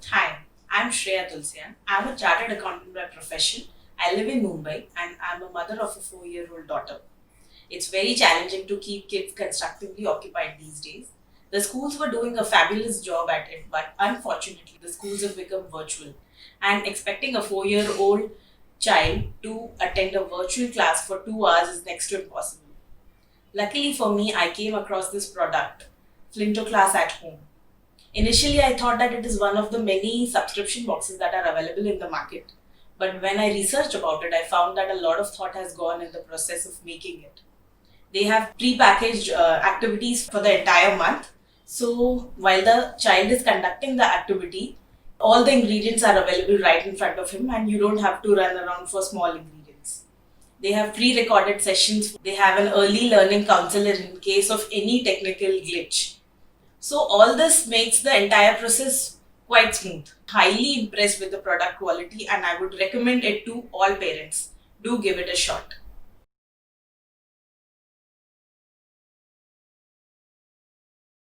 Hi, I'm Shreya Tulsyan. I'm a chartered accountant by profession. I live in Mumbai and I'm a mother of a 4-year-old daughter. It's very challenging to keep kids constructively occupied these days. The schools were doing a fabulous job at it, but unfortunately, the schools have become virtual. And expecting a 4-year-old child to attend a virtual class for 2 hours is next to impossible. Luckily for me, I came across this product, Flintoclass at Home. Initially, I thought that it is one of the many subscription boxes that are available in the market. But when I researched about it, I found that a lot of thought has gone in the process of making it. They have pre-packaged activities for the entire month. So while the child is conducting the activity, all the ingredients are available right in front of him and you don't have to run around for small ingredients. They have pre-recorded sessions. They have an early learning counselor in case of any technical glitch. So all this makes the entire process quite smooth. Highly impressed with the product quality and I would recommend it to all parents. Do give it a shot.